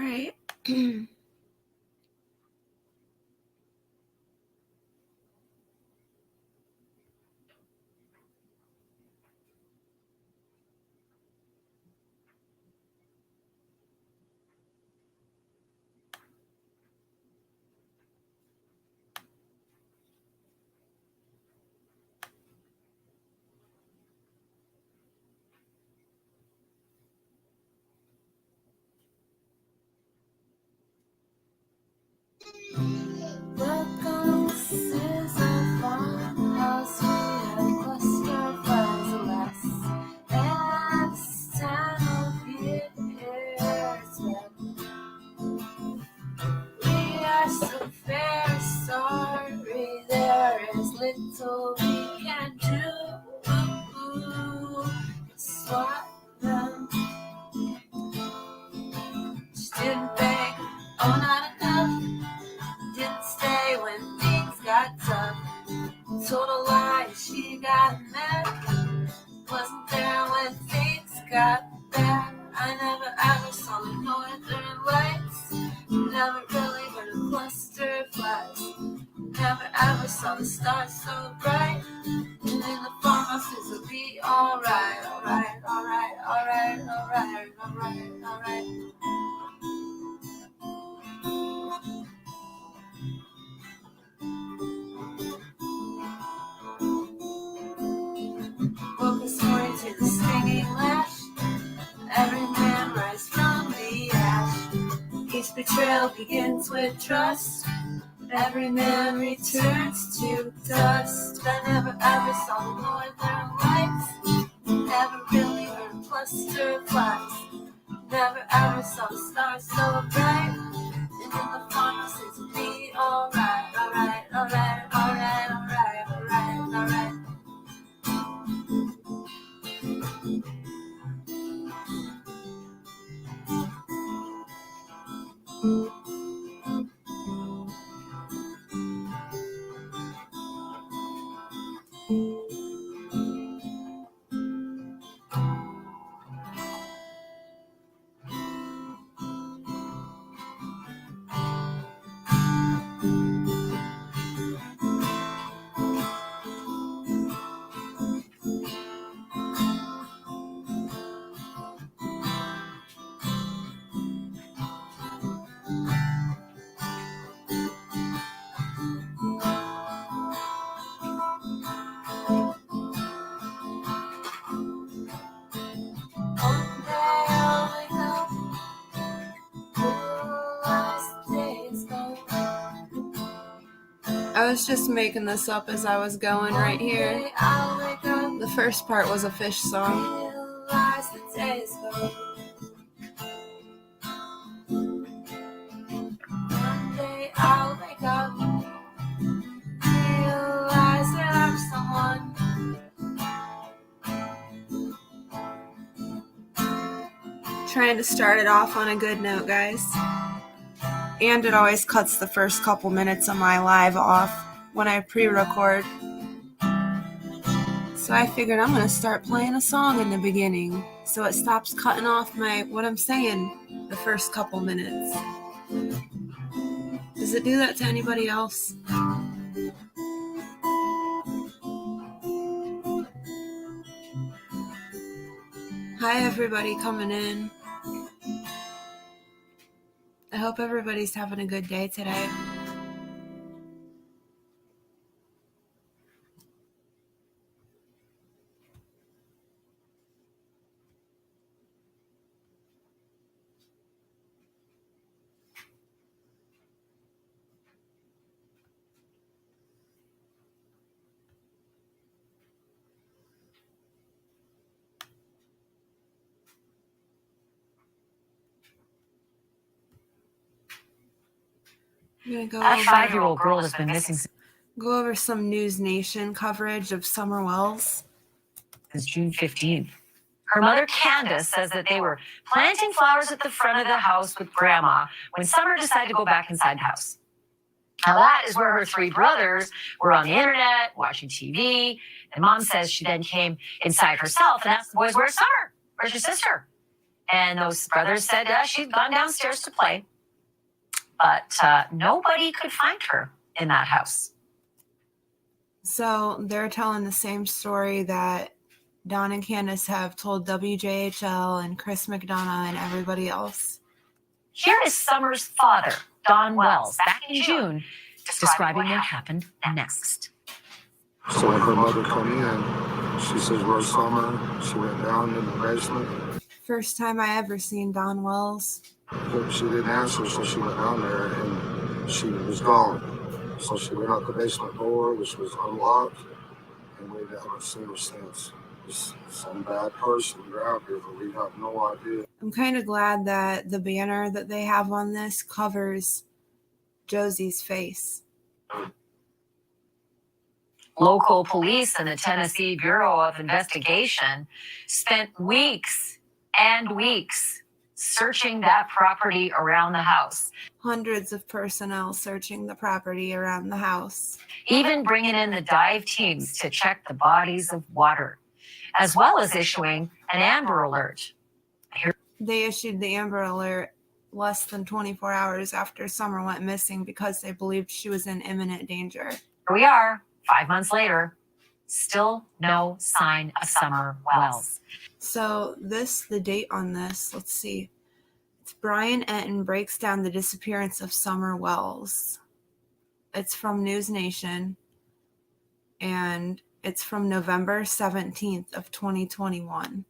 right. Welcome, this is a farmhouse. We have cluster fires, alas. And this time of year is when we are so very sorry. There is little we can do. Swat them. She didn't beg, oh, not enough. Didn't stay when things got tough. Told a lie, she got mad. Wasn't there when things got bad. I never ever saw the northern lights. Never really heard a cluster of flies. Never ever saw the stars so bright. And in the farmhouse it'll be alright, alright, alright, alright, alright, alright, alright. Woke this morning to the stinging lash. Every man rise from the ash. Each betrayal begins with trust. Every man returns to dust. I never ever saw the northern lights. Never really heard a cluster of flies. Never ever saw the stars so bright. And in the farmhouse it'll be alright, alright, alright, alright, alright, alright, alright. I was just making this up as I was going right here. The first part was a Fish song. One day I'll wake up, realize that I'm someone. Trying to start it off on a good note, guys. And it always cuts the first couple minutes of my live off when I pre-record. So I figured I'm going to start playing a song in the beginning so it stops cutting off what I'm saying the first couple minutes. Does it do that to anybody else? Hi, everybody coming in. I hope everybody's having a good day today. I'm going to go That 5-year-old girl has been missing go over some NewsNation coverage of Summer Wells. since June 15th. Her mother, Candace, says that they were planting flowers at the front of the house with Grandma when Summer decided to go back inside the house. Now, that is where her 3 brothers were on the internet, watching TV, and Mom says she then came inside herself and asked the boys, "Where's Summer? Where's your sister?" And those brothers said she'd gone downstairs to play. But nobody could find her in that house. So they're telling the same story that Don and Candace have told WJHL and Chris McDonough and everybody else. Here is Summer's father, Don Wells, back in June, describing what happened next. So when her mother come in, she says, "Where's Summer?" She went down in the basement. First time I ever seen Don Wells. But she didn't answer, so she went down there and she was gone. So she went out the basement door, which was unlocked, and we haven't seen her since. Just some bad person grabbed her, but we have no idea. I'm kind of glad that the banner that they have on this covers Josie's face. Local police and the Tennessee Bureau of Investigation spent weeks and weeks searching that property around the house. Hundreds of personnel searching the property around the house. Even bringing in the dive teams to check the bodies of water, as well as issuing an Amber Alert. They issued the Amber Alert less than 24 hours after Summer went missing because they believed she was in imminent danger. Here we are, 5 months later, still no sign of Summer Wells. So the date on this, let's see. It's Brian Entin breaks down the disappearance of Summer Wells. It's from NewsNation, and it's from November 17th of 2021.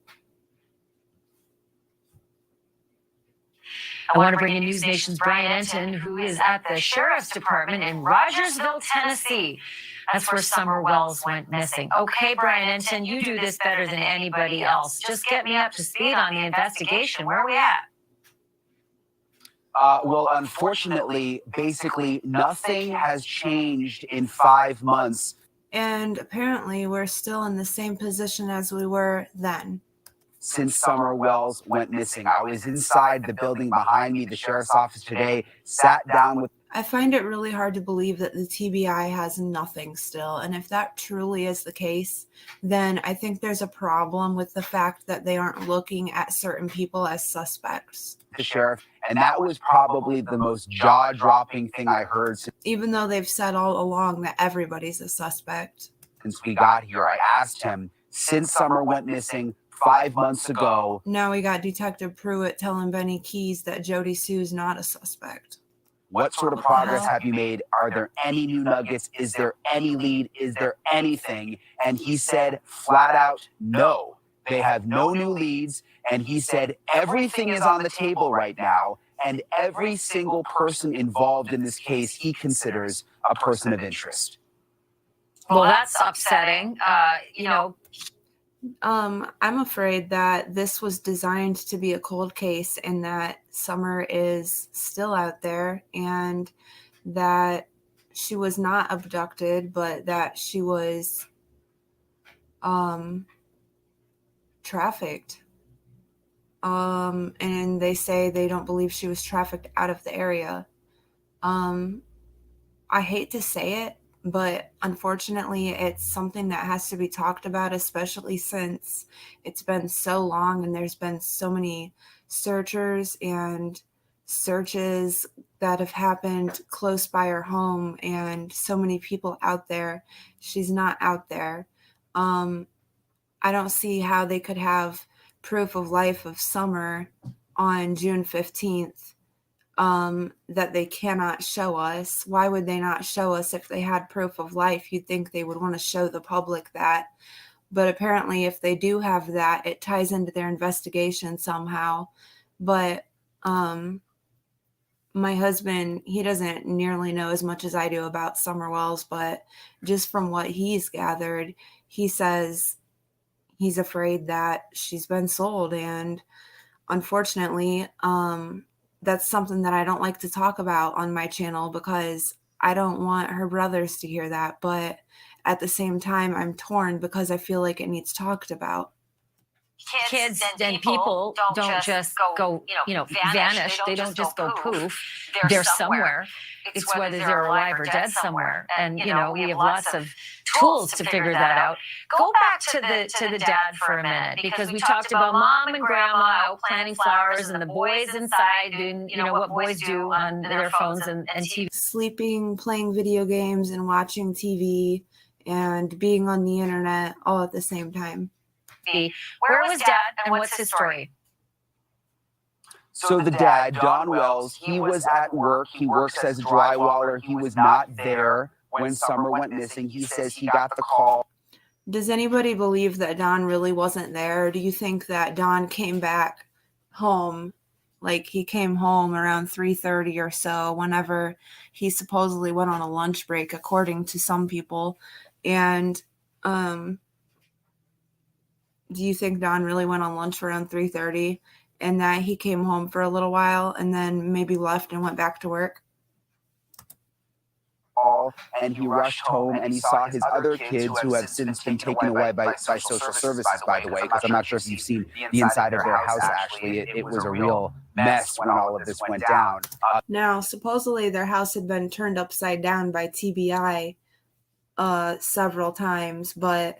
I want to bring in NewsNation's Brian Entin, who is at the Sheriff's Department in Rogersville, Tennessee. That's where Summer Wells went missing. Okay, Brian Entin, you do this better than anybody else. Just get me up to speed on the investigation. Where are we at? Well, unfortunately, basically nothing has changed in 5 months. And apparently we're still in the same position as we were then. Since Summer Wells went missing. I was inside the building behind me, the sheriff's office today, sat down with... I find it really hard to believe that the TBI has nothing still. And if that truly is the case, then I think there's a problem with the fact that they aren't looking at certain people as suspects. The sheriff, and that was probably the most jaw-dropping thing I heard Even though they've said all along that everybody's a suspect. Since we got here. I asked him, since Summer went missing 5 months ago... Now we got Detective Pruitt telling Benny Keys that Jody Sue's not a suspect. What sort of progress have you made? Are there any new nuggets? Is there any lead? Is there anything? And he said flat out, no. They have no new leads. And he said everything is on the table right now. And every single person involved in this case he considers a person of interest. Well, that's upsetting. I'm afraid that this was designed to be a cold case and that Summer is still out there and that she was not abducted, but that she was trafficked. And they say they don't believe she was trafficked out of the area. I hate to say it, but unfortunately, it's something that has to be talked about, especially since it's been so long and there's been so many searchers and searches that have happened close by her home and so many people out there. She's not out there. I don't see how they could have proof of life of Summer on June 15th. That they cannot show us. Why would they not show us if they had proof of life? You'd think they would want to show the public that. But apparently if they do have that, it ties into their investigation somehow. But my husband, he doesn't nearly know as much as I do about Summer Wells, but just from what he's gathered, he says he's afraid that she's been sold. And unfortunately, that's something that I don't like to talk about on my channel because I don't want her brothers to hear that. But at the same time, I'm torn because I feel like it needs talked about. kids and people don't just go, vanish. They don't just go poof. They're somewhere. It's whether they're alive or dead somewhere. And, we have lots of tools to figure that out. Go back to the dad for a minute, because we talked about mom and grandma out planting flowers and the boys inside doing, what boys do on their phones and TV. Sleeping, playing video games, and watching TV, and being on the internet all at the same time. Where was dad, and what's his story? So the dad, Don Wells, he was at work. He works as a drywaller. He was not there when Summer went missing. He says he got the call. Does anybody believe that Don really wasn't there? Or do you think that Don came back home, like he came home around 3:30 or so, whenever he supposedly went on a lunch break, according to some people? And do you think Don really went on lunch around 3:30 and that he came home for a little while and then maybe left and went back to work? And he rushed home and he saw his other kids, who have since been taken away by social services, by the way, because I'm not sure if you've seen the inside of their house. Actually, it was a real mess when all of this went down. Now, supposedly their house had been turned upside down by TBI several times, but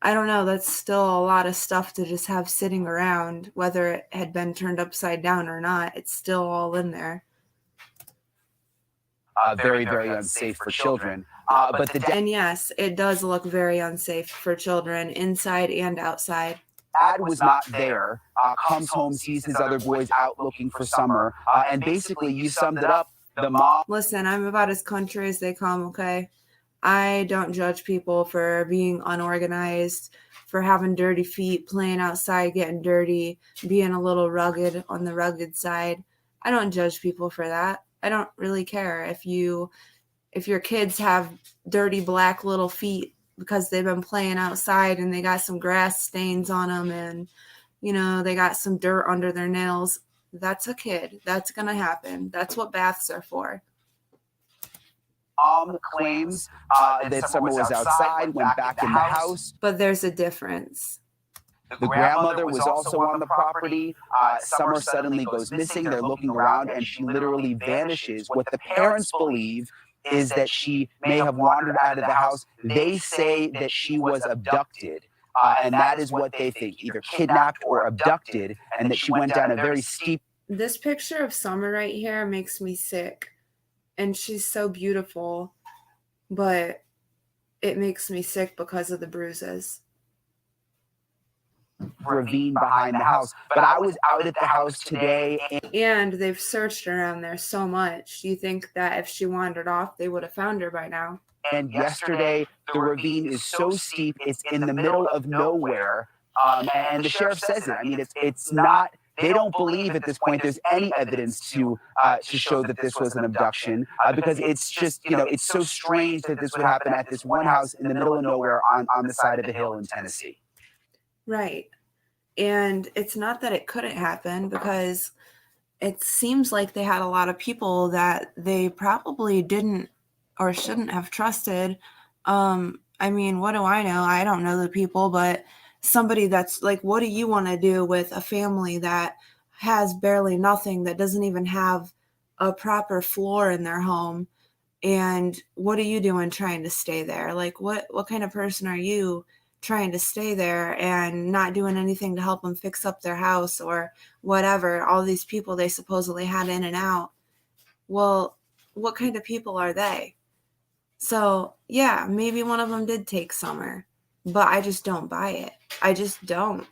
I don't know, that's still a lot of stuff to just have sitting around. Whether it had been turned upside down or not, it's still all in there. Very, very unsafe for children. And yes, it does look very unsafe for children, inside and outside. Dad was not there, comes home, sees his other boys out looking for Summer, and basically you summed it up. The mom... Listen, I'm about as country as they come, okay? I don't judge people for being unorganized, for having dirty feet, playing outside, getting dirty, being a little rugged on the rugged side. I don't judge people for that. I don't really care if your kids have dirty black little feet because they've been playing outside and they got some grass stains on them and, they got some dirt under their nails. That's a kid. That's going to happen. That's what baths are for. Claims that Summer was outside, went back in the house. But there's a difference. The grandmother was also on the property. Summer suddenly goes missing. They're looking around and she literally vanishes. What the parents believe is that she may have wandered out of the house. They say that she was abducted. And that is what they think, either kidnapped or abducted, and that she went down a very steep... This picture of Summer right here makes me sick. And she's so beautiful, but it makes me sick because of the bruises. Ravine behind the house. But I was out at the house today. And they've searched around there so much. Do you think that if she wandered off, they would have found her by now? And yesterday, the ravine is so steep, it's in the middle of nowhere. And the sheriff says it. I mean, it's not... They don't believe at this point there's any evidence to show that this was an abduction, because it's just, it's so strange that this would happen at this one house in the middle of nowhere on the side of a hill in Tennessee. Right. And it's not that it couldn't happen, because it seems like they had a lot of people that they probably didn't or shouldn't have trusted. I mean, what do I know? I don't know the people, but somebody that's like, what do you want to do with a family that has barely nothing, that doesn't even have a proper floor in their home? And what are you doing trying to stay there? Like, what kind of person are you trying to stay there and not doing anything to help them fix up their house or whatever? All these people they supposedly had in and out. Well, what kind of people are they? So yeah, maybe one of them did take Summer, but I just don't buy it. I just don't,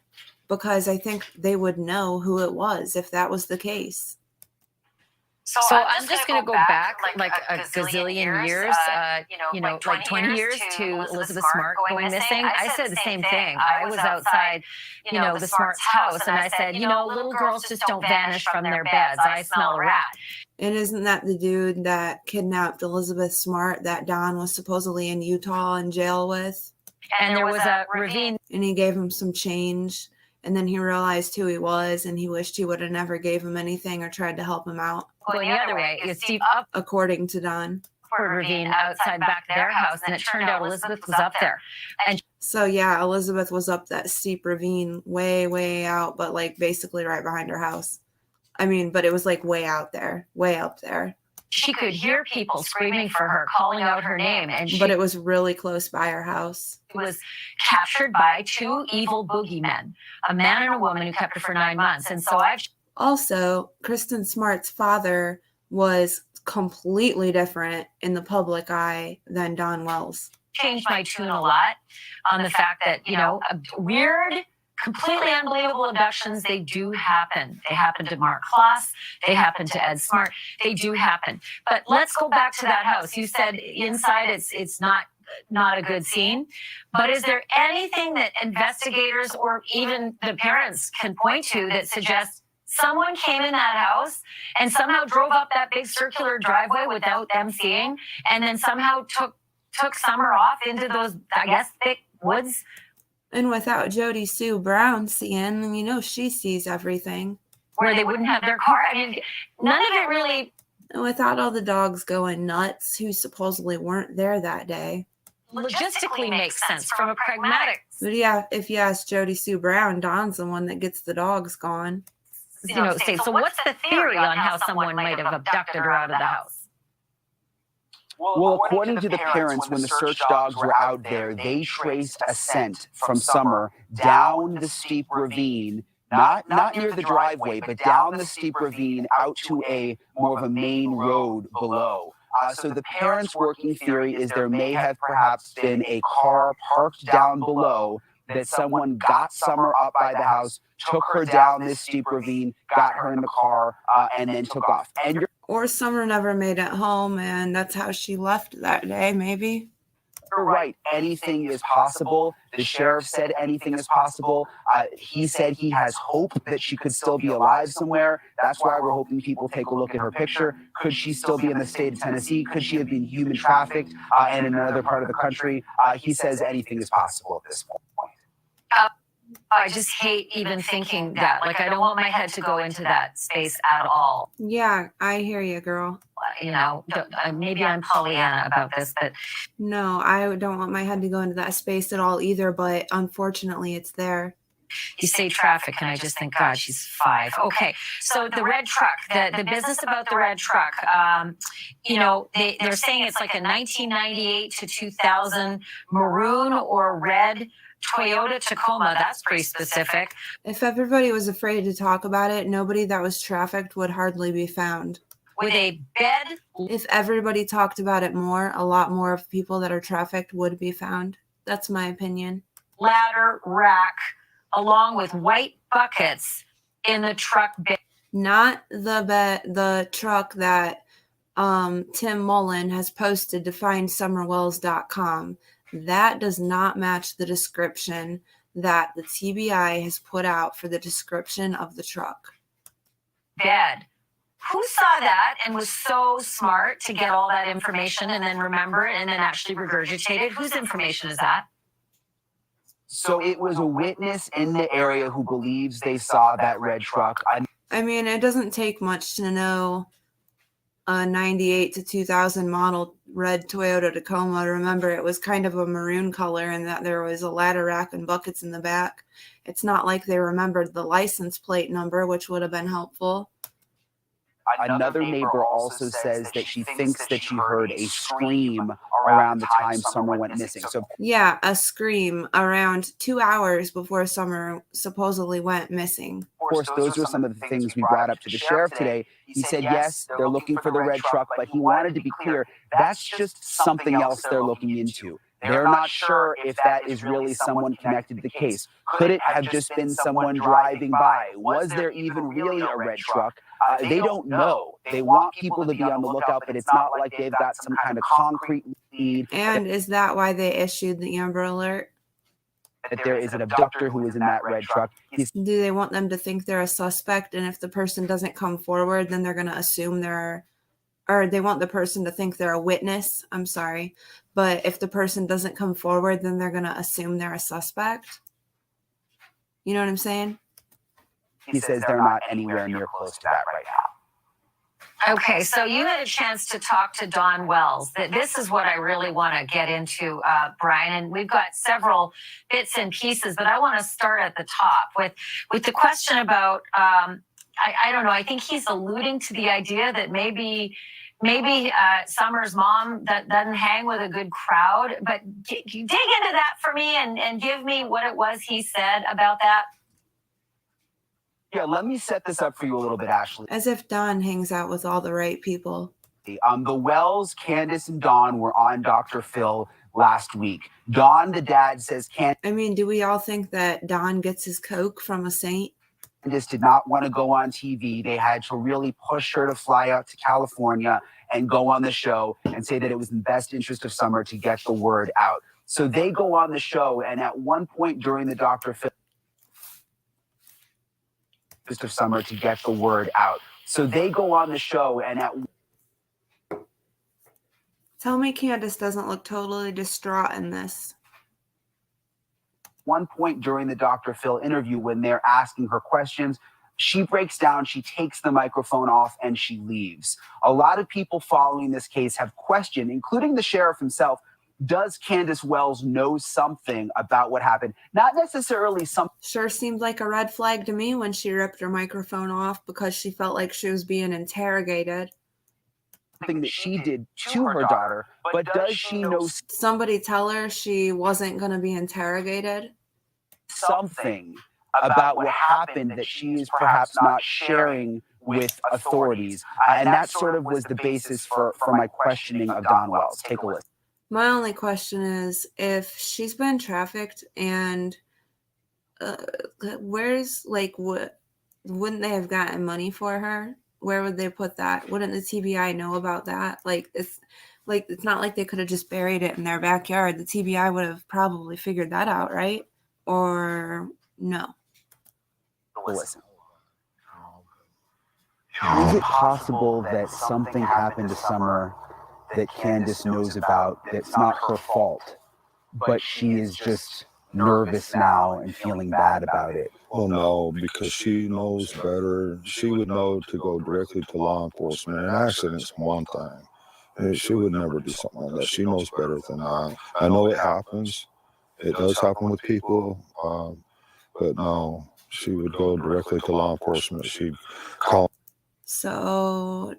because I think they would know who it was if that was the case. So I'm just going to go back like a gazillion years, like 20 years to Elizabeth Smart going missing. I said the same thing. I was outside, the Smart's house, and I said, little girls just don't vanish from their beds. I smell a rat. And isn't that the dude that kidnapped Elizabeth Smart that Don was supposedly in Utah in jail with? And there was a ravine. And he gave him some change. And then he realized who he was, and he wished he would have never gave him anything or tried to help him out. Going the other way, you steep up according to Don. A ravine outside back of their house, and it turned out Elizabeth was up there. And So yeah, Elizabeth was up that steep ravine way out, but like basically right behind her house. I mean, but it was like way out there, way up there. She could hear people screaming for her, calling out her name, but it was really close by her house. She was captured by two evil boogeymen, a man and a woman who kept her for 9 months. And so Also, Kristen Smart's father was completely different in the public eye than Don Wells. Changed my tune a lot on the fact that, weird, completely unbelievable abductions, they do happen. They happen to Mark Kloss. They happen to Ed Smart. They do happen. But let's go back to that house. You said inside it's not a good scene. But is there anything that investigators or even the parents can point to that suggests someone came in that house and somehow drove up that big circular driveway without them seeing, and then somehow took Summer off into those, I guess, thick woods? And without Jody Sue Brown seeing, she sees everything. Where they wouldn't have their car. I mean, none of it really. And without all the dogs going nuts who supposedly weren't there that day. Logistically makes sense from a pragmatic. But yeah, if you ask Jody Sue Brown, Don's the one that gets the dogs gone. So what's the theory on how someone might have abducted her out of the house? Well, according to the parents, when the search dogs were out there, they traced a scent from Summer down the steep ravine, not near the driveway, but down the steep ravine out to a more of a main road below. So the parents' working theory is there may have perhaps been a car parked down below, that someone got Summer up by the house, took her down this steep ravine, got her in the car, and then took off. Or Summer never made it home, and that's how she left that day, maybe. You're right. Anything is possible. The sheriff said anything is possible. He said he has hope that she could still be alive somewhere. That's why we're hoping people take a look at her picture. Could she still be in the state of Tennessee? Could she have been human trafficked and in another part of the country? He says anything is possible at this point. I just hate even thinking that. Like, I don't want my head to go into that space at all. Yeah, I hear you, girl. Maybe I'm Pollyanna about this, but no, I don't want my head to go into that space at all either, but unfortunately it's there. You say traffic, and I just think, God, she's 5. Okay, so the red truck, the business about the red truck, they're saying it's like a 1998 to 2000 maroon or red Toyota Tacoma. That's pretty specific. If everybody was afraid to talk about it, nobody that was trafficked would hardly be found. With a bed. If everybody talked about it more, a lot more of people that are trafficked would be found. That's my opinion. Ladder rack, along with white buckets in the truck bed. Not the truck that Tim Mullen has posted to findsummerwells.com. That does not match the description that the TBI has put out for the description of the truck. Bed. Who saw that and was so smart to get all that information and then remember it and then actually regurgitate it? Whose information is that? So it was a witness in the area who believes they saw that red truck. I mean, it doesn't take much to know a 98 to 2000 model red Toyota Tacoma. Remember, it was kind of a maroon color and that there was a ladder rack and buckets in the back. It's not like they remembered the license plate number, which would have been helpful. Another neighbor also says that she thinks that she heard a scream around the time Summer went missing. So yeah, a scream around 2 hours before Summer supposedly went missing. Of course, those were some of the things we brought up to the sheriff today. He said, yes, they're looking for the red truck, but he wanted to be clear, that's just something else they're looking into. They're not sure if that is really someone connected to the case. Could it have just been someone driving by? Was there even really a red truck? They don't know. They want people to be on the lookout, but it's not like they've got some kind of concrete lead. And is that why they issued the Amber Alert? That there is an abductor who is in that red truck. Do they want them to think they're a suspect? And if the person doesn't come forward, then they're going to assume or they want the person to think they're a witness. I'm sorry. But if the person doesn't come forward, then they're going to assume they're a suspect. You know what I'm saying? He says they're not anywhere near close to that right now. Okay, so you had a chance to talk to Dawn Wells. This is what I really want to get into, Brian. And we've got several bits and pieces, but I want to start at the top with the question about. I don't know. I think he's alluding to the idea that maybe Summer's mom that doesn't hang with a good crowd. But dig into that for me and give me what it was he said about that. Yeah, let me set this up for you a little bit, Ashley. As if Dawn hangs out with all the right people. The Wells, Candace, and Dawn were on Dr. Phil last week. Dawn, the dad, says I mean, do we all think that Dawn gets his coke from a saint? Candace did not want to go on TV. They had to really push her to fly out to California and go on the show and say that it was in the best interest of Summer to get the word out. So they go on the show, and at one point during the Dr. Phil of Summer to get the word out. So they go on the show, and at Tell me Candace doesn't look totally distraught in this. one point during the Dr. Phil interview, when they're asking her questions, she breaks down, she takes the microphone off, and she leaves. A lot of people following this case have questioned, including the sheriff himself, does Candace Wells know something about what happened? Not necessarily something. Sure seemed like a red flag to me when she ripped her microphone off because she felt like she was being interrogated. Something that she did to her daughter, but does she know Somebody tell her she wasn't going to be interrogated? something about what happened that she is perhaps not sharing with authorities? And that sort of was the basis for my questioning of Dawn Wells. Take a listen. My only question is, if she's been trafficked and where's, like, what, wouldn't they have gotten money for her? Where would they put that? Wouldn't the TBI know about that? It's not like they could have just buried it in their backyard. The TBI would have probably figured that out, right? Or no? Listen. Is it possible that something happened to Summer that Candace knows about that's not her fault, but she is just nervous now and feeling bad about it? Well, no, because she knows better. She would know to go directly to law enforcement. An accident's one thing. She would never do something like that. She knows better than I. I know it happens. It does happen with people, but no, she would go directly to law enforcement. She'd call. So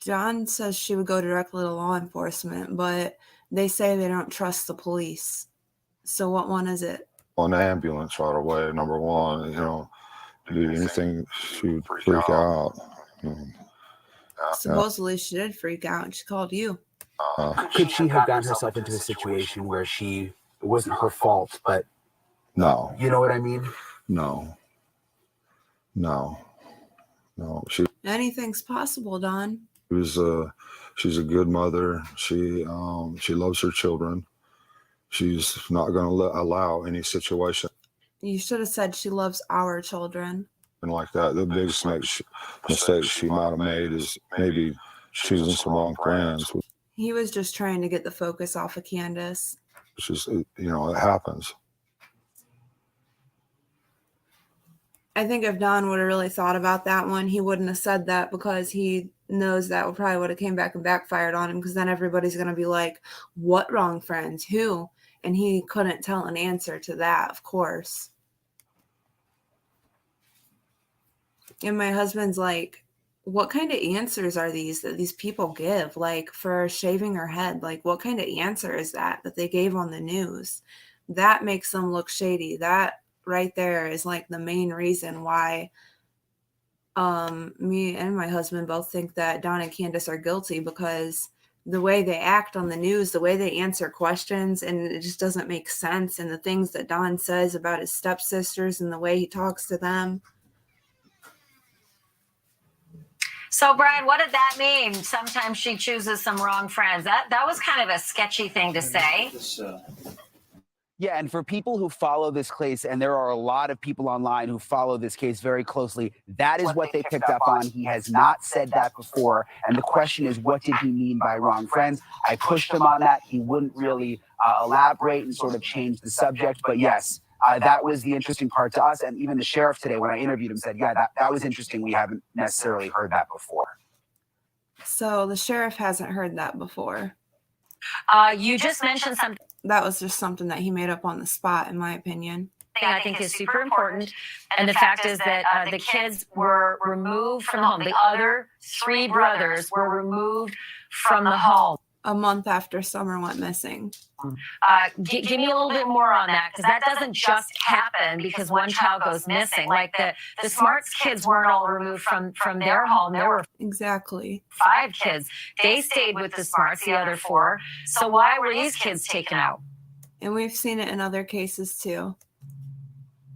John says she would go directly to law enforcement, but they say they don't trust the police. So what one is it? An ambulance right away, number one. Do anything, she would freak out. Supposedly she did freak out and she called you. Could she have gotten herself into a situation where it wasn't her fault, but No. you know what I mean? No. Anything's possible, Don. She's a good mother. She loves her children. She's not going to allow any situation. You should have said she loves our children. And like that, the biggest mistake she might have made is maybe choosing some wrong friends. He was just trying to get the focus off of Candace. It's just, it happens. I think if Don would have really thought about that one, he wouldn't have said that, because he knows that probably would have came back and backfired on him, because then everybody's going to be like, what wrong friends? Who? And he couldn't tell an answer to that, of course. And my husband's like, what kind of answers are these that these people give? Like, for shaving her head, like, what kind of answer is that they gave on the news? That makes them look shady. That right there is like the main reason why me and my husband both think that Don and Candace are guilty, because the way they act on the news, the way they answer questions, and it just doesn't make sense. And the things that Don says about his stepsisters and the way he talks to them. So, Brian, what did that mean? Sometimes she chooses some wrong friends. That was kind of a sketchy thing to say. Yeah, and for people who follow this case, and there are a lot of people online who follow this case very closely, that is what they picked up on. He has not said that before. And the question is, what did he mean by wrong friends? I pushed him on that. He wouldn't really elaborate and sort of change the subject. But yes, that was the interesting part to us. And even the sheriff today, when I interviewed him, said, yeah, that was interesting. We haven't necessarily heard that before. So the sheriff hasn't heard that before. You just mentioned something That was just something that he made up on the spot, in my opinion. I think is super important. And the fact is that the kids were removed from the home. The other 3 brothers were removed from the home. A month after Summer went missing. Give me a little bit more on that, because that doesn't just happen because one child goes missing. Like the Smarts kids weren't all removed from their home. There were Exactly. 5 kids. They stayed with the Smarts, the other 4. So why were these kids taken out? And we've seen it in other cases too.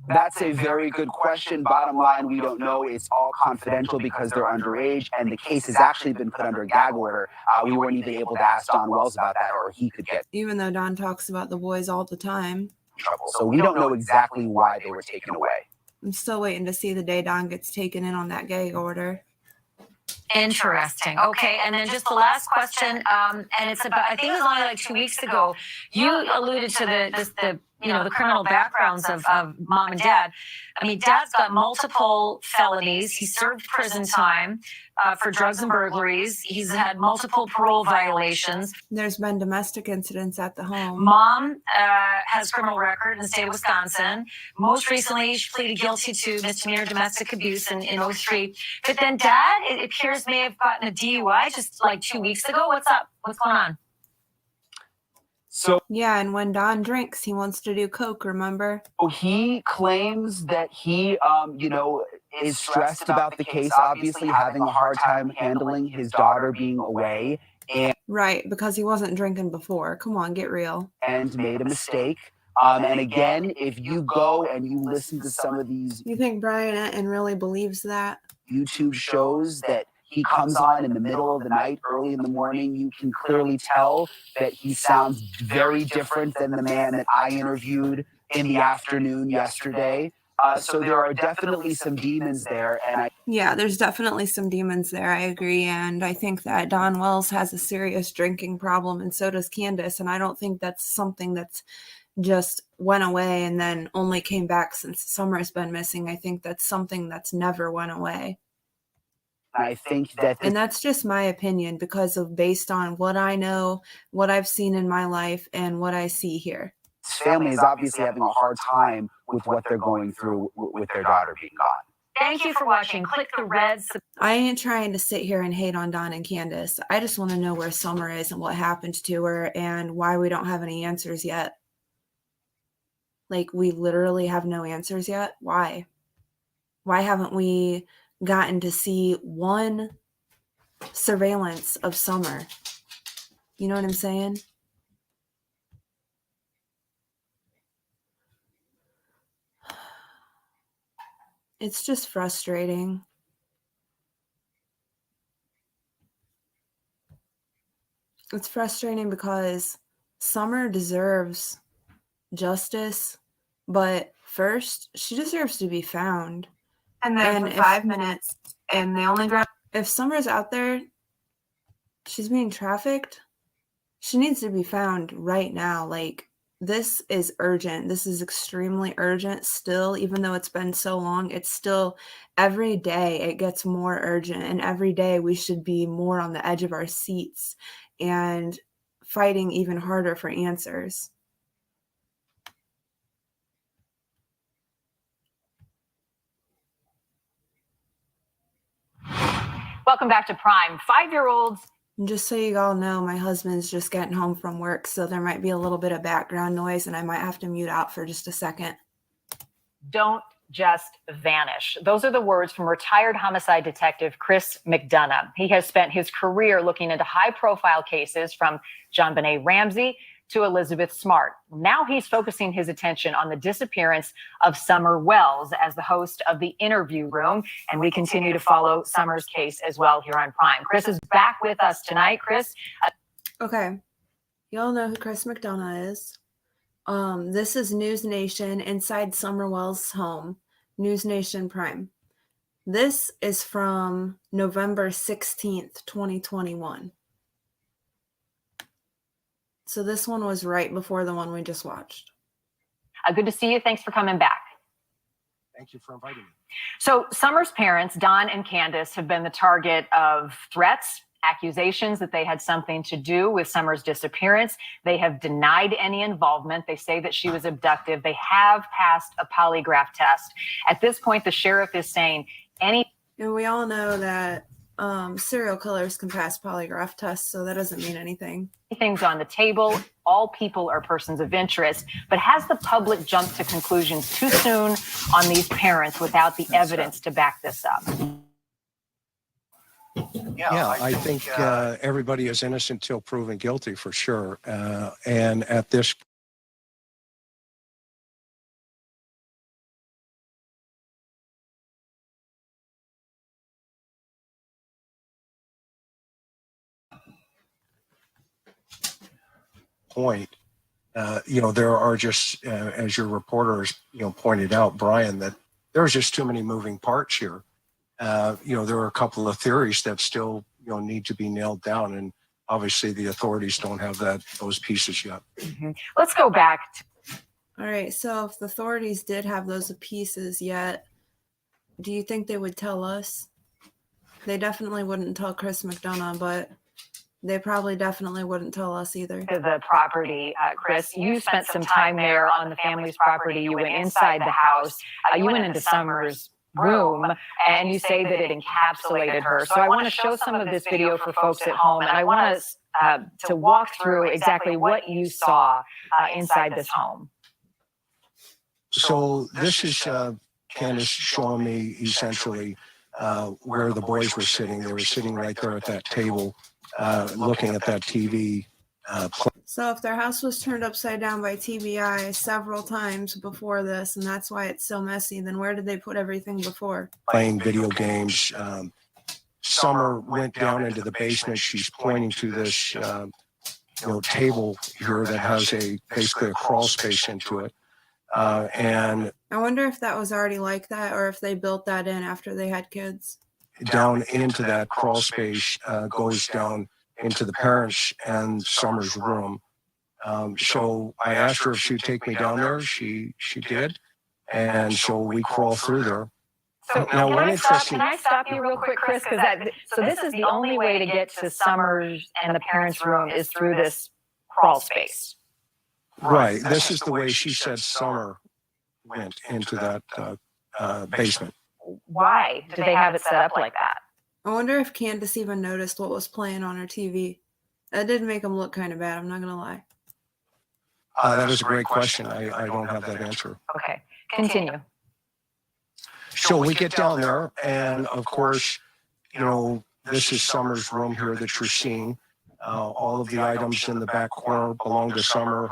That's a very good question. Bottom line, we don't know. It's all confidential because they're underage, and the case has actually been put under a gag order. We weren't even able to ask Don Wells about that, or he could get Even though Don talks about the boys all the time. in trouble. So we don't know exactly why they were taken away. I'm still waiting to see the day Don gets taken in on that gag order. Interesting. Okay, and then just the last question, and it's about, I think it was only like 2 weeks ago, you alluded to the criminal backgrounds of mom and dad. I mean, dad's got multiple felonies. He served prison time for drugs and burglaries. He's had multiple parole violations. There's been domestic incidents at the home. Mom has a criminal record in the state of Wisconsin. Most recently, she pleaded guilty to misdemeanor domestic abuse in 2003. But then dad, it appears, may have gotten a DUI just like 2 weeks ago. What's up? What's going on? So Yeah, and when Don drinks, he wants to do coke, remember? he claims that he, is stressed about the case, obviously having a hard time handling his daughter being away, Right, because he wasn't drinking before. Come on, get real. and made a mistake. And again, if you go and you listen to some of these You think Brian Entin really believes that? YouTube shows that he comes on in the middle of the night, early in the morning, you can clearly tell that he sounds very different than the man that I interviewed in the afternoon yesterday. So there are definitely some demons there, and Yeah, there's definitely some demons there. I agree. And I think that Don Wells has a serious drinking problem, and so does Candace. And I don't think that's something that's just went away and then only came back since Summer's been missing. I think that's something that's never went away. I think that And that's just my opinion because of based on what I know, what I've seen in my life, and what I see here. this family is obviously having a hard time with what they're going through with their daughter being gone. Thank you for watching. Click the red. I ain't trying to sit here and hate on Don and Candace. I just want to know where Summer is and what happened to her and why we don't have any answers yet. Like, we literally have no answers yet. Why? Why haven't we gotten to see one surveillance of Summer? You know what I'm saying? It's just frustrating. It's frustrating because Summer deserves justice, but first, she deserves to be found. And then And for if- 5 minutes, and they only grab. If Summer's out there, she's being trafficked, she needs to be found right now. Like, this is urgent. This is extremely urgent still, even though it's been so long. It's still, every day it gets more urgent, and every day we should be more on the edge of our seats and fighting even harder for answers. Welcome back to Prime. 5-year-olds. And just so you all know, my husband's just getting home from work, so there might be a little bit of background noise, and I might have to mute out for just a second. Don't just vanish. Those are the words from retired homicide detective Chris McDonough. He has spent his career looking into high-profile cases from JonBenet Ramsey to Elizabeth Smart. Now he's focusing his attention on the disappearance of Summer Wells as the host of The Interview Room, and we continue to follow Summer's case as well here on Prime. Chris is back with us tonight. Chris. Okay. Y'all know who Chris McDonough is. This is NewsNation inside Summer Wells' home, NewsNation Prime. This is from November 16th, 2021. So this one was right before the one we just watched. Good to see you. Thanks for coming back. Thank you for inviting me. So Summer's parents, Don and Candace, have been the target of threats, accusations that they had something to do with Summer's disappearance. They have denied any involvement. They say that she was abducted. They have passed a polygraph test. At this point, the sheriff is saying any. And we all know that serial killers can pass polygraph tests, so that doesn't mean anything. Things on the table. All people are persons of interest, but has the public jumped to conclusions too soon on these parents without the evidence to back this up? Yeah, I think everybody is innocent till proven guilty for sure. And at this point, there are just, as your reporters, pointed out, Brian, that there's just too many moving parts here. There are a couple of theories that still, need to be nailed down, and obviously the authorities don't have those pieces yet. Mm-hmm. Let's go back. All right, so if the authorities did have those pieces yet, do you think they would tell us? They definitely wouldn't tell Chris McDonough, but they probably definitely wouldn't tell us either. The property, Chris, you spent some time there on the family's property. You went inside the house. You went into Summer's room, and you say that it encapsulated her. So I want to show some of this video for folks at home, and I want us to walk through exactly what you saw inside this home. So this is Candace showing me essentially where the boys were sitting. They were sitting right there at that table, looking at that TV. So if their house was turned upside down by TBI several times before this, and that's why it's so messy, then where did they put everything before? Playing video games. Summer went down into the basement. She's pointing to this, table here that has basically a crawl space into it. And I wonder if that was already like that, or if they built that in after they had kids. Down into that crawl space goes down into the parents' and Summer's room. So I asked her if she'd take me down there. She did. And so we crawl through there. So now, can I stop you real quick, Chris? So this is the only way to get to Summer's and the parents' room is through this crawl space. Right. This is the way she said Summer went into that basement. Why do they have it set up like that? I wonder if Candace even noticed what was playing on her TV. That did make them look kind of bad, I'm not going to lie. That is a great question. I don't have that answer. Okay, continue. So we get down there, and of course, this is Summer's room here that you're seeing. All of the items in the back corner belong to Summer.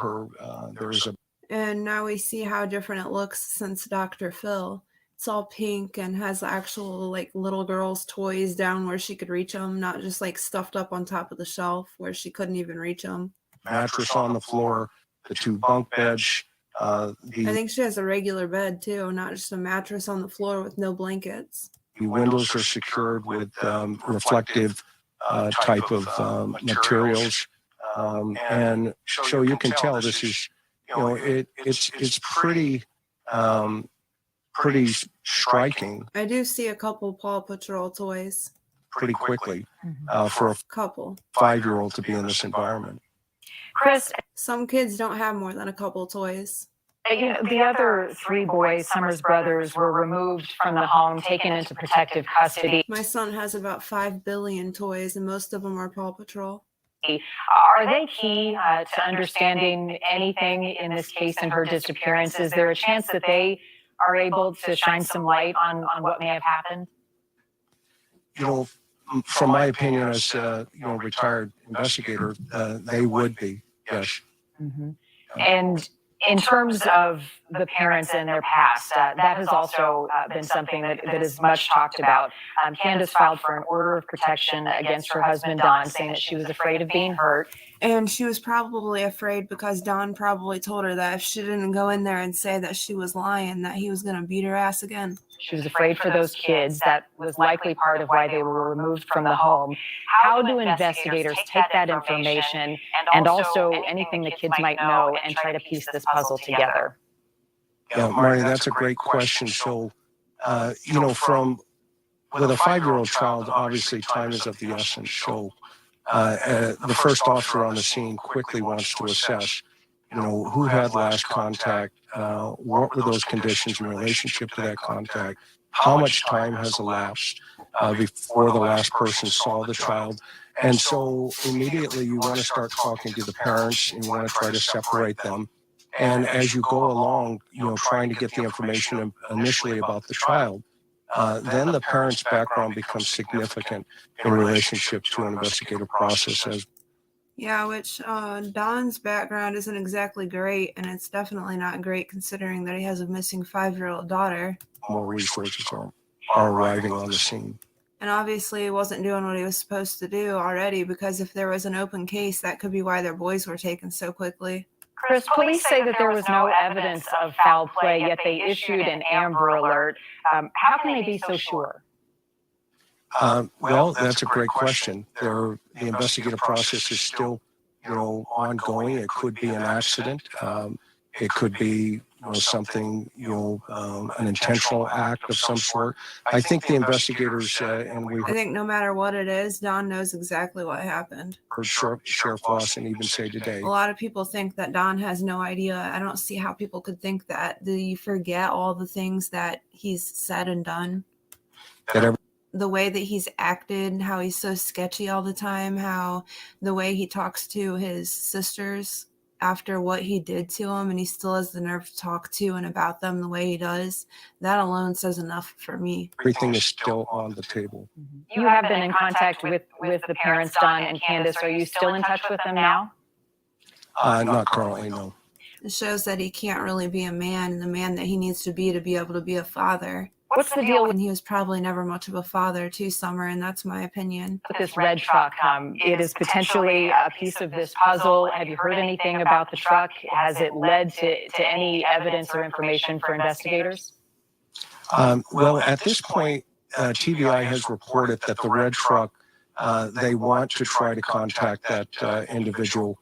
And now we see how different it looks since Dr. Phil. It's all pink and has actual little girl's toys down where she could reach them, not just stuffed up on top of the shelf where she couldn't even reach them. Mattress on the floor, the 2 bunk beds. I think she has a regular bed too, not just a mattress on the floor with no blankets. The windows are secured with reflective type of materials, and so you can tell this is, it's pretty striking. I do see a couple Paw Patrol toys. Pretty quickly for a couple 5-year-old to be in this environment. Chris, some kids don't have more than a couple toys. The other 3 boys, Summer's brothers, were removed from the home, taken into protective custody. My son has about 5 billion toys, and most of them are Paw Patrol. Are they key to understanding anything in this case and her disappearance? Is there a chance that they are able to shine some light on what may have happened? From my opinion as retired investigator, they would be, yes. Mm-hmm. And in terms of the parents and their past, that has also been something that is much talked about. Candace filed for an order of protection against her husband, Don, saying that she was afraid of being hurt. And she was probably afraid because Don probably told her that if she didn't go in there and say that she was lying, that he was going to beat her ass again. She was afraid for those kids. That was likely part of why they were removed from the home. How do investigators take that information and also anything the kids might know and try to piece this puzzle together? Yeah, Marty, that's a great question. So, from with a 5-year-old child, obviously time is of the essence. So the first officer on the scene quickly wants to assess, who had last contact, what were those conditions in relationship to that contact, how much time has elapsed before the last person saw the child. And so immediately you want to start talking to the parents and you want to try to separate them. And as you go along, trying to get the information initially about the child, then the parent's background becomes significant in relationship to an investigative process. As Yeah, which Don's background isn't exactly great, and it's definitely not great considering that he has a missing 5-year-old daughter. more resources are arriving on the scene. And obviously he wasn't doing what he was supposed to do already, because if there was an open case, that could be why their boys were taken so quickly. Chris, police say that there was no evidence of foul play, yet they issued an Amber Alert. How can they be so sure? Well, that's a great question. The investigative process is still, ongoing. It could be an accident. It could be something, an intentional act of some sort. I think the investigators, and we I think no matter what it is, Don knows exactly what happened. heard Sheriff Lawson even say today. A lot of people think that Don has no idea. I don't see how people could think that. Do you forget all the things that he's said and done? The way that he's acted, how he's so sketchy all the time, how the way he talks to his sisters after what he did to them, and he still has the nerve to talk to and about them the way he does, that alone says enough for me. Everything is still on the table. You have been in contact with the parents, Don and Candace. Are you still in touch with them now? Not currently, no. It shows that he can't really be a man, the man that he needs to be able to be a father. What's the deal with And he was probably never much of a father to Summer, and that's my opinion. this red truck? It is potentially a piece of this puzzle. Have you heard anything about the truck? Has it led to any evidence or information for investigators? Well, at this point, TBI has reported that the red truck, they want to try to contact that individual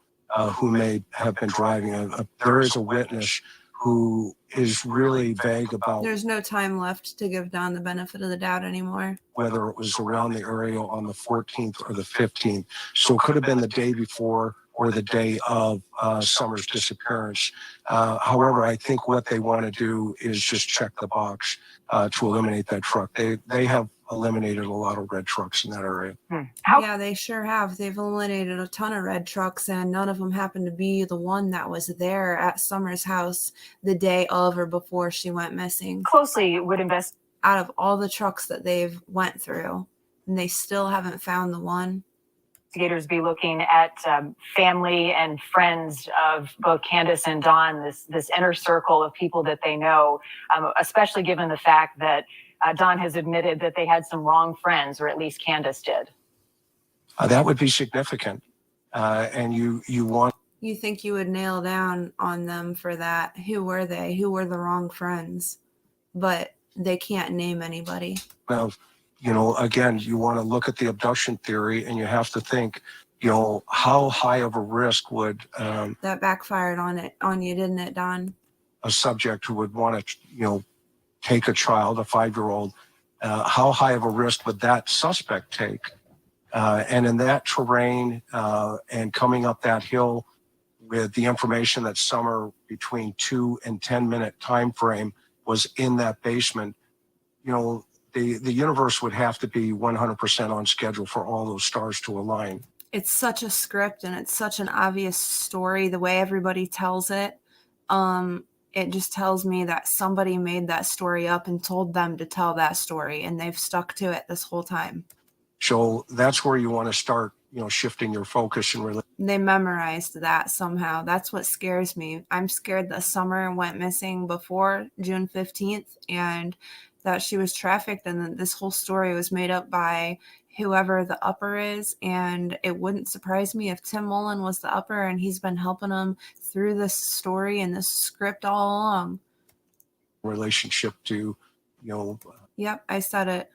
who may have been driving. There is a witness who is really vague about There's no time left to give Don the benefit of the doubt anymore. whether it was around the area on the 14th or the 15th. So it could have been the day before or the day of Summer's disappearance. However, I think what they want to do is just check the box to eliminate that truck. They have eliminated a lot of red trucks in that area. Yeah, they sure have. They've eliminated a ton of red trucks, and none of them happened to be the one that was there at Summer's house the day of or before she went missing. Closely would Out of all the trucks that they've went through, and they still haven't found the one. investigators be looking at family and friends of both Candace and Don, this inner circle of people that they know, especially given the fact that Don has admitted that they had some wrong friends, or at least Candace did. That would be significant. And you want... You think you would nail down on them for that. Who were they? Who were the wrong friends? But they can't name anybody. Well, again, you want to look at the abduction theory and you have to think, how high of a risk would... that backfired on you, didn't it, Don? A subject who would want to, take a child, a 5-year-old, how high of a risk would that suspect take? And in that terrain and coming up that hill with the information that Summer between 2 and 10-minute time frame was in that basement, the universe would have to be 100% on schedule for all those stars to align. It's such a script and it's such an obvious story, the way everybody tells it. It just tells me that somebody made that story up and told them to tell that story, and they've stuck to it this whole time. So that's where you want to start, shifting your focus and really... They memorized that somehow. That's what scares me. I'm scared that Summer went missing before June 15th and that she was trafficked, and that this whole story was made up by whoever the upper is. And it wouldn't surprise me if Tim Mullen was the upper and he's been helping them through this story and this script all along. Relationship to, Yep, I said it.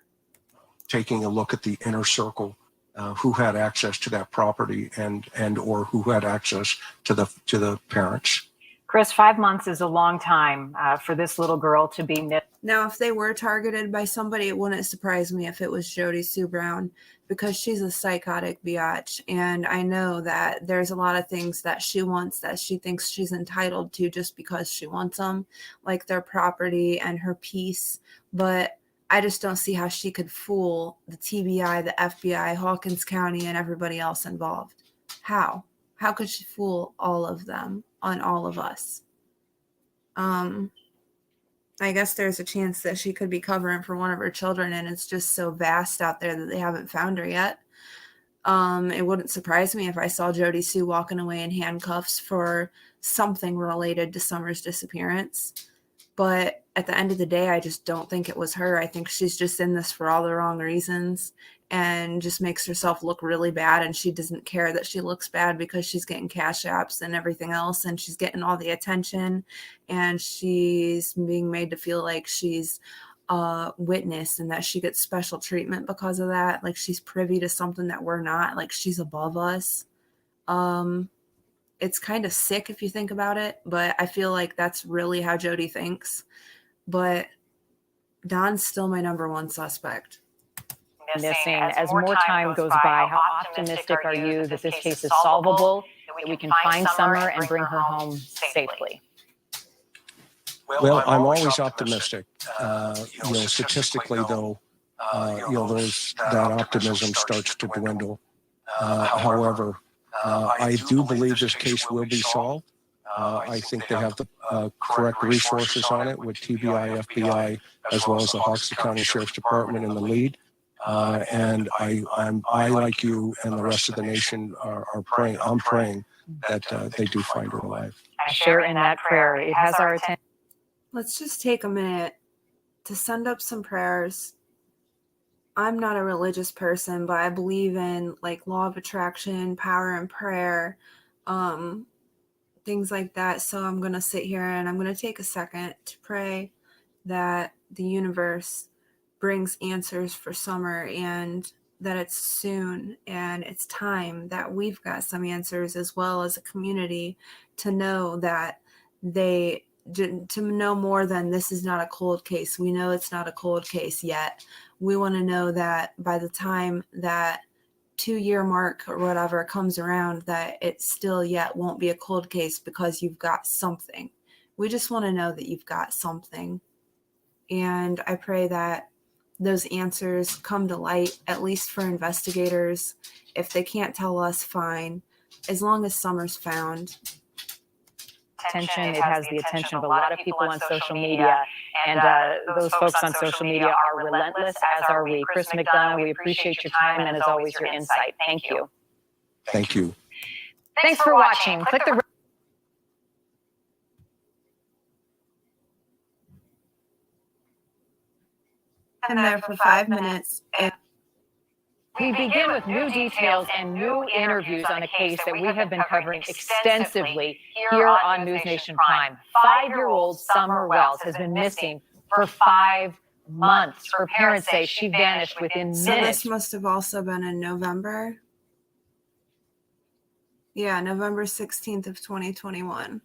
Taking a look at the inner circle, who had access to that property and or who had access to the parents. Chris, 5 months is a long time for this little girl to be missed. Now, if they were targeted by somebody, it wouldn't surprise me if it was Jody Sue Brown, because she's a psychotic biatch. And I know that there's a lot of things that she wants that she thinks she's entitled to just because she wants them, like their property and her peace. But I just don't see how she could fool the TBI, the FBI, Hawkins County, and everybody else involved. How? How could she fool all of them on all of us? I guess there's a chance that she could be covering for one of her children, and it's just so vast out there that they haven't found her yet. It wouldn't surprise me if I saw Jody Sue walking away in handcuffs for something related to Summer's disappearance. But at the end of the day, I just don't think it was her. I think she's just in this for all the wrong reasons and just makes herself look really bad. And she doesn't care that she looks bad because she's getting cash apps and everything else. And she's getting all the attention. And she's being made to feel like she's a witness and that she gets special treatment because of that. Like she's privy to something that we're not. Like she's above us. It's kind of sick if you think about it, but I feel like that's really how Jody thinks. But Don's still my number one suspect. Missing. As more time goes by, how optimistic are you that this case is solvable, that we can find Summer and bring her home safely? Well, I'm always optimistic. Statistically, though, that optimism starts to dwindle. However, I do believe this case will be solved. I think they have the correct resources on it with TBI, FBI, as well as the Hawkins County Sheriff's Department in the lead. And I, like you and the rest of the nation, are praying. I'm praying that they do find her alive. I share in that prayer. It has our attention. Let's just take a minute to send up some prayers. I'm not a religious person, but I believe in like law of attraction, power and prayer, things like that. So I'm going to sit here and I'm going to take a second to pray that the universe brings answers for Summer and that it's soon and it's time that we've got some answers as well as a community to know that to know more than this is not a cold case. We know it's not a cold case yet. We want to know that by the time that 2-year mark or whatever comes around, that it still yet won't be a cold case because you've got something. We just want to know that you've got something. And I pray that those answers come to light, at least for investigators. If they can't tell us, fine. As long as Summer's found. Attention. It has the attention of a lot of people on social media, and those folks on social media are relentless, as are we. Chris McDonough, we appreciate your time and, as always, your insight. Thank you. Thank you. Thanks for watching. Click the In there for 5 minutes. And we begin with new details and new interviews on a case that we have been covering extensively here on NewsNation Prime. 5-year-old Summer Wells has been missing for 5 months. Her parents say she vanished within minutes. So this must have also been in November. Yeah, November 16th of 2021.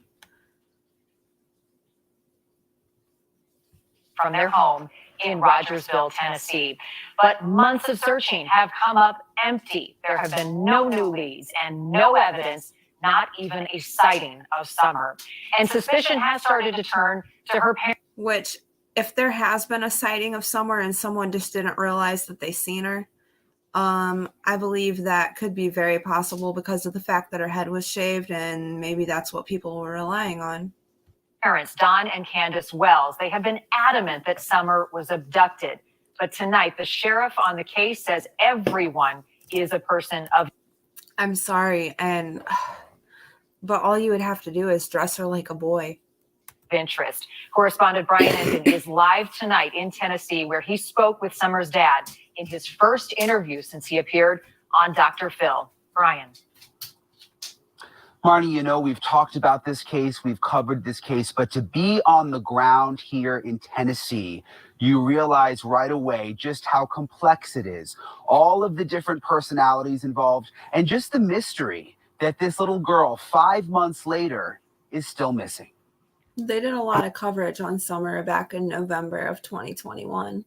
From their home in Rogersville, Tennessee. But months of searching have come up empty. There have been no new leads and no evidence, not even a sighting of Summer. And suspicion has started to turn to her parents. Which, if there has been a sighting of Summer and someone just didn't realize that they seen her, I believe that could be very possible because of the fact that her head was shaved, and maybe that's what people were relying on. Parents, Don and Candace Wells, they have been adamant that Summer was abducted. But tonight, the sheriff on the case says everyone is a person of... I'm sorry, but all you would have to do is dress her like a boy. Interest. Correspondent Brian Entin is live tonight in Tennessee, where he spoke with Summer's dad in his first interview since he appeared on Dr. Phil. Brian. Marnie, we've talked about this case, we've covered this case, but to be on the ground here in Tennessee, you realize right away just how complex it is. All of the different personalities involved, and just the mystery that this little girl 5 months later is still missing. They did a lot of coverage on Summer back in November of 2021.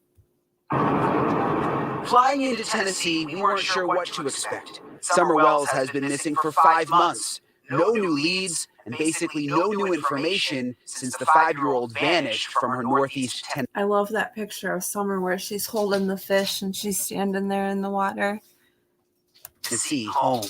Flying into Tennessee, we weren't sure what to expect. Summer Wells has been missing for 5 months. No new leads and basically no new information since the 5-year-old vanished from her northeast I love that picture of Summer where she's holding the fish and she's standing there in the water. Tennessee home.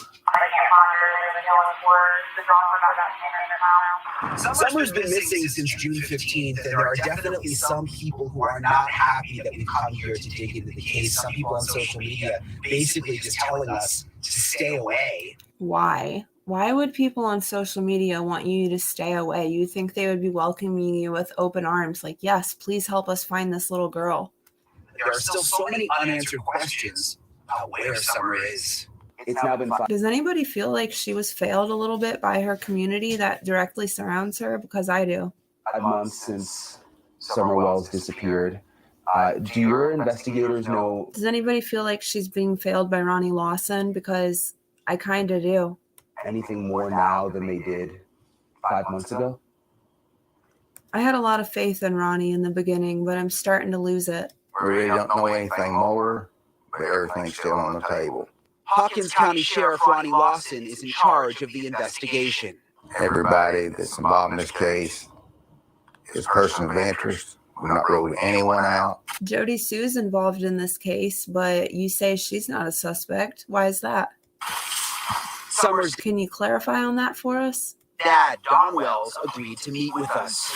Summer's been missing since June 15th, and there are definitely some people who are not happy that we've come here to dig into the case. Some people on social media basically just telling us to stay away. Why? Why would people on social media want you to stay away? You think they would be welcoming you with open arms, like, yes, please help us find this little girl. There are still so many unanswered questions about where Summer is. It's now been 5. Does anybody feel like she was failed a little bit by her community that directly surrounds her? Because I do. 5 months since Summer Wells disappeared. Do your investigators know? Does anybody feel like she's being failed by Ronnie Lawson? Because I kind of do. Anything more now than they did 5 months ago? I had a lot of faith in Ronnie in the beginning, but I'm starting to lose it. We really don't know anything more, but everything's still on the table. Hawkins County Sheriff Ronnie Lawson is in charge of the investigation. Everybody that's involved in this case is a person of interest. We're not ruling anyone out. Jody Sue's involved in this case, but you say she's not a suspect. Why is that? Summer's Can you clarify on that for us? dad, Don Wells, agreed to meet with us.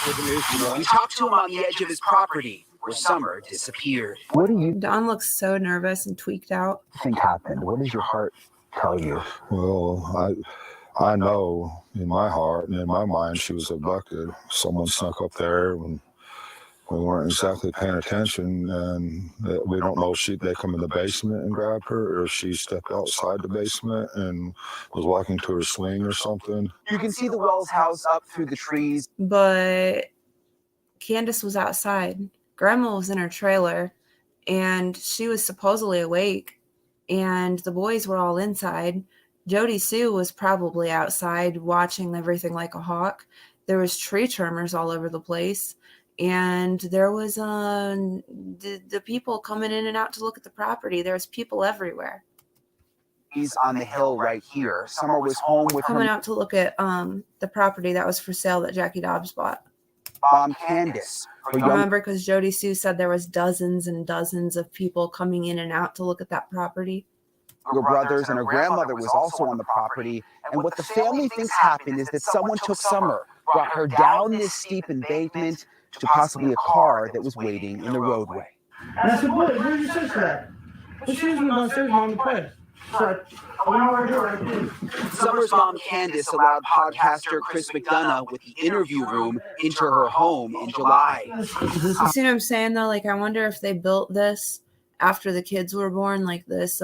We talked to him on the edge of his property where Summer disappeared. What do you Don looks so nervous and tweaked out. think happened? What does your heart tell you? Well, I know in my heart and in my mind she was abducted. Someone snuck up there when we weren't exactly paying attention, and we don't know if they come in the basement and grabbed her, or if she stepped outside the basement and was walking to her swing or something. You can see the Wells house up through the trees. But Candace was outside. Grandma was in her trailer, and she was supposedly awake, and the boys were all inside. Jody Sue was probably outside watching everything like a hawk. There was tree trimmers all over the place. And there was the people coming in and out to look at the property. There was people everywhere. He's on the hill right here. Summer was home with Coming her out to look at the property that was for sale that Jackie Dobbs bought. mom, Candace. Her young Remember, because Jody Sue said there was dozens and dozens of people coming in and out to look at that property. brothers and her grandmother was also on the property. And what the family thinks happened is that someone took Summer, brought her down this steep embankment to possibly a car that was waiting in the roadway. And I said, boy, where's your sister at? Well, she was downstairs on the place. So I went over here right there. Summer's mom, Candace, allowed podcaster Chris McDonough with the interview room into her home in July. You see what I'm saying, though? Like, I wonder if they built this after the kids were born, like this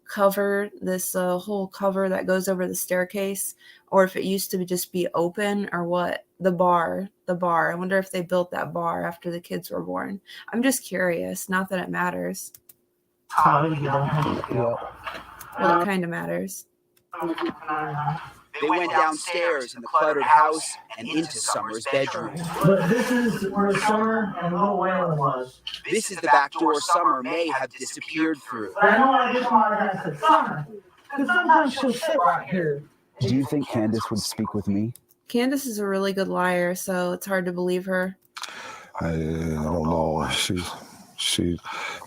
cover, this whole cover that goes over the staircase, or if it used to just be open, or what. The bar. I wonder if they built that bar after the kids were born. I'm just curious. Not that it matters. Oh, you don't have to go. Well, it kind of matters. They went downstairs in the cluttered house and into Summer's bedroom. But this is where Summer and Little Waylon was. This is the back door Summer may have disappeared through. But I know when I get to my dad, I said, Summer, because sometimes she'll sit right here. Do you think Candace would speak with me? Candace is a really good liar, so it's hard to believe her. I don't know.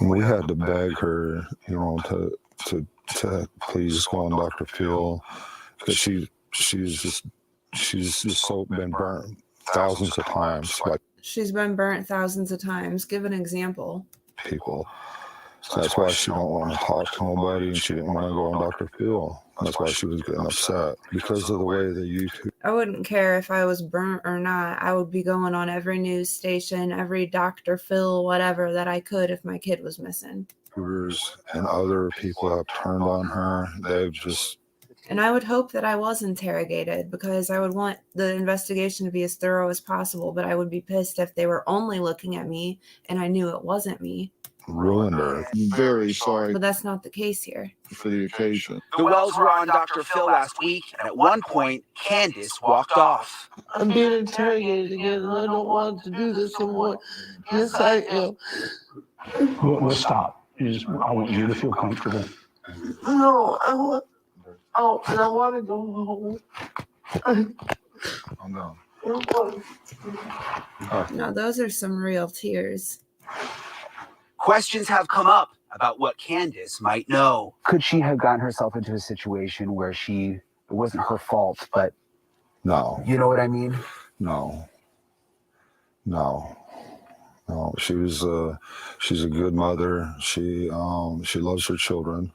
We had to beg her, to please go on Dr. Phil, because she's just so been burnt thousands of times by She's been burnt thousands of times. Give an example. people. So that's why she don't want to talk to nobody, and she didn't want to go on Dr. Phil. That's why she was getting upset, because of the way the YouTube. I wouldn't care if I was burnt or not. I would be going on every news station, every Dr. Phil, whatever that I could if my kid was missing. YouTubers and other people have turned on her. They've just. And I would hope that I was interrogated, because I would want the investigation to be as thorough as possible, but I would be pissed if they were only looking at me and I knew it wasn't me. ruined her. Very sorry But that's not the case here. for the occasion. The Wells were on Dr. Phil last week, and at one point, Candace walked off. I'm being interrogated again, and I don't want to do this anymore. Yes, I am. Well, stop. I want you to feel comfortable. No, I want. Oh, and I want to go home. I'm done. No, those are some real tears. Questions have come up about what Candace might know. Could she have gotten herself into a situation where it wasn't her fault, but No, you know what I mean? no. She's a good mother. She loves her children.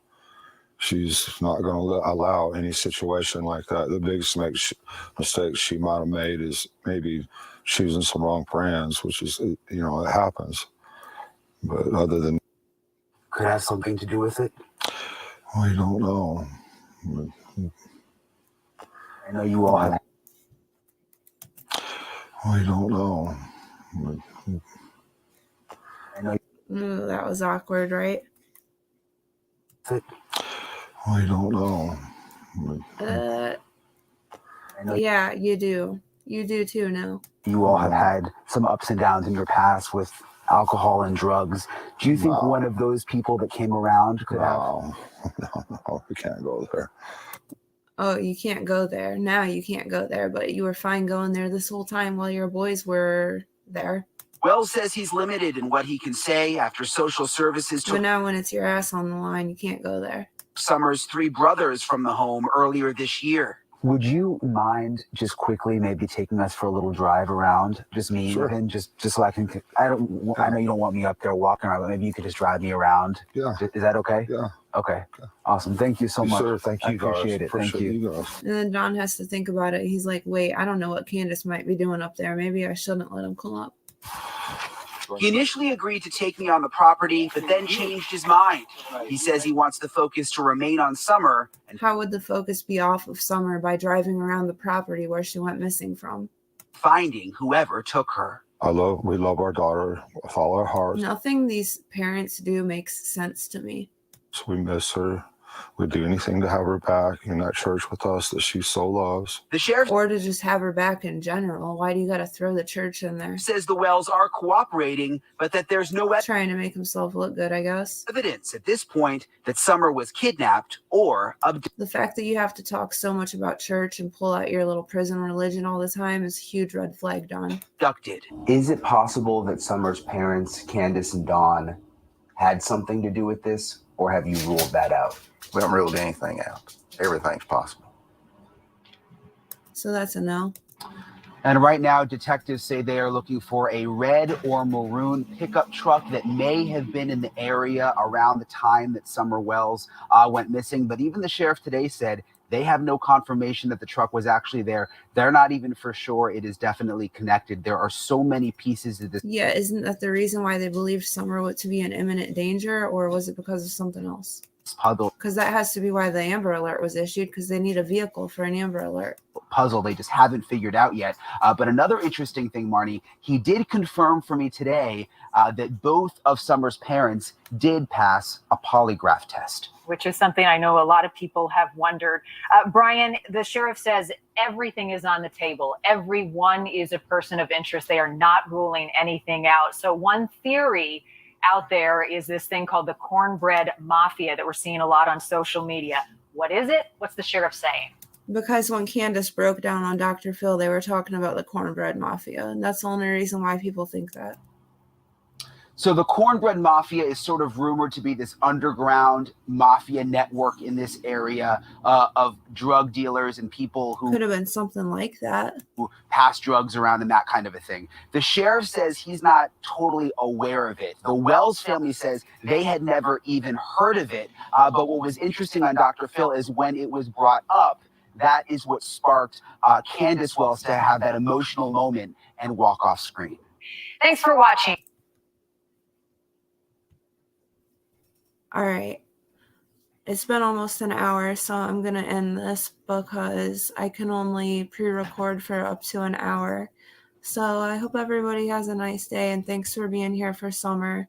She's not going to allow any situation like that. The biggest mistake she might have made is maybe choosing some wrong friends, which is, it happens. But other than, Could have something to do with it. we don't know. I know you all have. We don't know. I know. Ooh, that was awkward, right? We don't know. I know Yeah, you do. You do too now. you all have had some ups and downs in your past with alcohol and drugs. Do you think No. one of those people that came around could have? No, we can't go there. Oh, you can't go there. Now you can't go there, but you were fine going there this whole time while your boys were there. Wells says he's limited in what he can say after social services But took now when it's your ass on the line, you can't go there. Summer's 3 brothers from the home earlier this year. Would you mind just quickly maybe taking us for a little drive around? Just me Sure. and just so I can. I know you don't want me up there walking around, but maybe you could just drive me around. Yeah. Is that okay? Yeah. Okay. Awesome. Thank you so much. Sir, thank you I appreciate guys. it. Thank Appreciate you. guys. And then Don has to think about it. He's like, wait, I don't know what Candace might be doing up there. Maybe I shouldn't let him come up. He initially agreed to take me on the property, but then changed his mind. He says he wants the focus to remain on Summer and How would the focus be off of Summer by driving around the property where she went missing from? finding whoever took her. We love our daughter with all our hearts. Nothing these parents do makes sense to me. So we miss her. We'd do anything to have her back in that church with us that she so loves. The sheriff Or to just have her back in general. Why do you got to throw the church in there? says the Wells are cooperating, but that there's no Trying to make himself look good, I guess. evidence at this point that Summer was kidnapped or abducted. The fact that you have to talk so much about church and pull out your little prison religion all the time is a huge red flag, Don. Is it possible that Summer's parents, Candace and Dawn, had something to do with this, or have you ruled that out? We haven't ruled anything out. Everything's possible. So that's a no. And right now, detectives say they are looking for a red or maroon pickup truck that may have been in the area around the time that Summer Wells went missing. But even the sheriff today said they have no confirmation that the truck was actually there. They're not even for sure it is definitely connected. There are so many pieces of this Yeah, isn't that the reason why they believed Summer to be in imminent danger, or was it because of something else? puzzle. Because that has to be why the Amber Alert was issued, because they need a vehicle for an Amber Alert. Puzzle they just haven't figured out yet. But another interesting thing, Marnie, he did confirm for me today that both of Summer's parents did pass a polygraph test. Which is something I know a lot of people have wondered. Brian, the sheriff says everything is on the table. Everyone is a person of interest. They are not ruling anything out. So one theory out there is this thing called the cornbread mafia that we're seeing a lot on social media. What is it? What's the sheriff saying? Because when Candace broke down on Dr. Phil, they were talking about the cornbread mafia. And that's the only reason why people think that. So the cornbread mafia is sort of rumored to be this underground mafia network in this area of drug dealers and people who Could have been something like that. pass drugs around and that kind of a thing. The sheriff says he's not totally aware of it. The Wells family says they had never even heard of it. But what was interesting on Dr. Phil is when it was brought up, that is what sparked Candace Wells to have that emotional moment and walk off screen. Thanks for watching. All right. It's been almost an hour, so I'm going to end this because I can only pre-record for up to an hour. So I hope everybody has a nice day, and thanks for being here for Summer.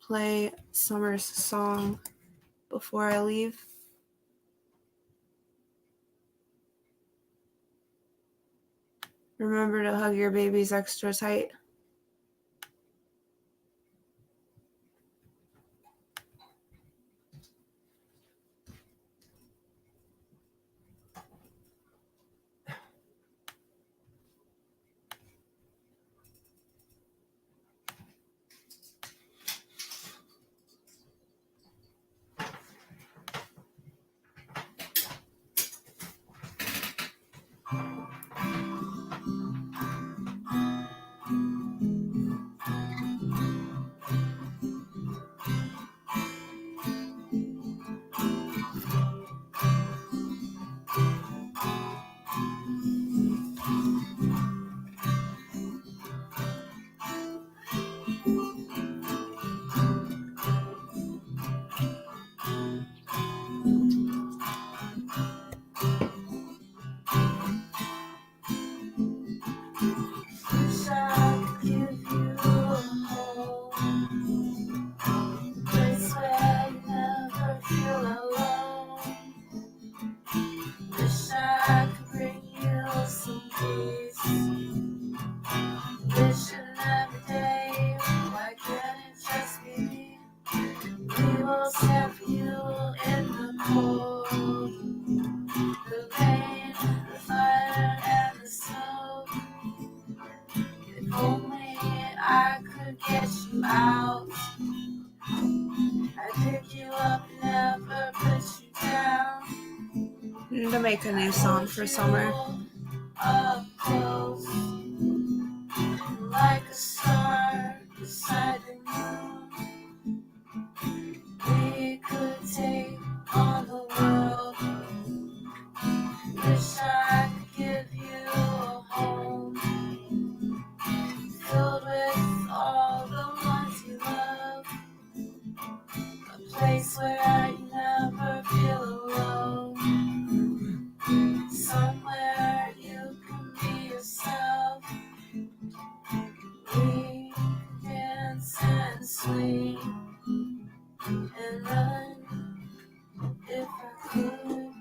play Summer's song before I leave. Remember to hug your babies extra tight. Wish I could give you a home, place where you never feel alone. Wish I could bring you some peace. Wishing every day, why can't it just be me? We will stand for you in the cold, the rain, the fire, and the snow. If only I could get you out, I'd pick you up and never put you down. To make a new song for Summer. Up close, like a star beside the moon. We could take on the world. Wish I could give you a home, filled with all the ones you love. A place where you never feel alone. Somewhere you can be yourself. We can dance and swing and run if I could.